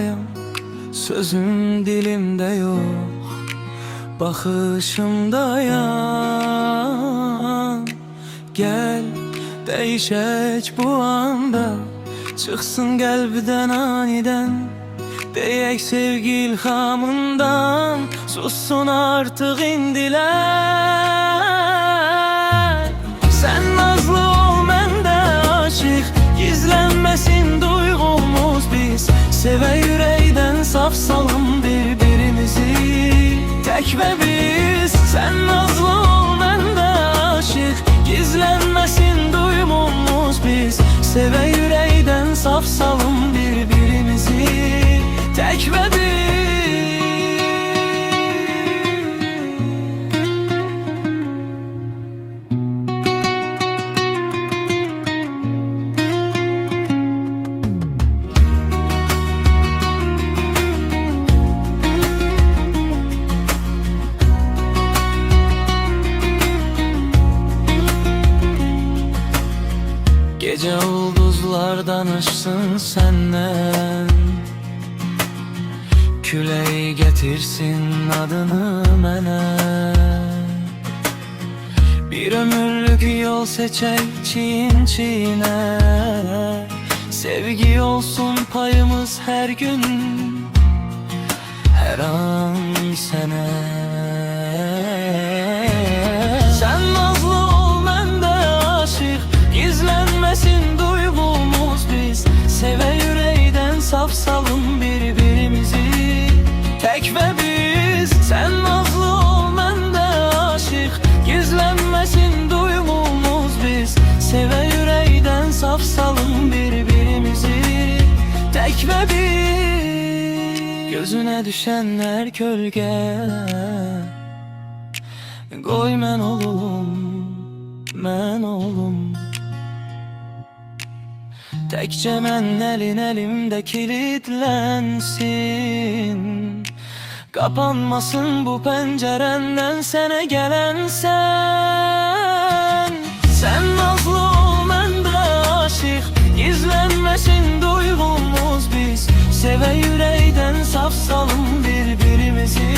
yanındayım, sözüm dilimde yok, bakışımdayan. Gel değişək bu anda, çıxsın qəlbdən aniden. Deyək sevgi ilhamından, sussun artıq indilər. Sen nazlı ol, məndə aşıq, gizlənməsin duyğumuz biz. Sevə ürəkdən saf salım bir-birimizi, tək və biz. Sen nazlı ol, məndə aşıq, gizlənməsin duyğumuz biz. Sevə ürəkdən saf salım bir-birimizi, tək və biz. Gece ulduzlar danışsın senden, külək getirsin adını mənə. Bir ömürlük yol seçək çiyin-çiyinə, sevgi olsun payımız her gün, her an sənə. Sen nazlı ol, məndə aşıq, gizlənməsin duyğumuz biz. Sevə ürəkdən saf salım bir-birimizi, tək və biz. Sen nazlı ol, məndə aşıq, gizlənməsin duyğumuz biz. Sevə ürəkdən saf salım bir-birimizi, tək və biz. Gözünə düşənlər kölgə, qoy mən olum, mən olum. Təkcə mən elin elimdə kilidlənsin, kapanmasın bu pəncərəndən sənə gələnsən. Sen nazlı ol, məndə aşıq, gizlənməsin duyğumuz biz. Sevə ürəkdən saf salım bir-birimizi,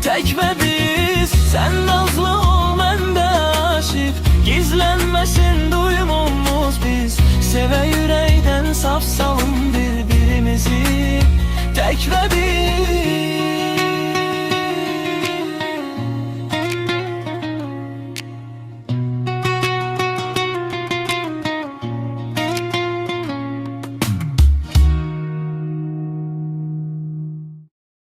tək və biz. Sen nazlı ol, məndə aşıq, gizlənməsin duyğumuz biz. Sevə ürəkdən saf salım bir-birimizi, tək və biz.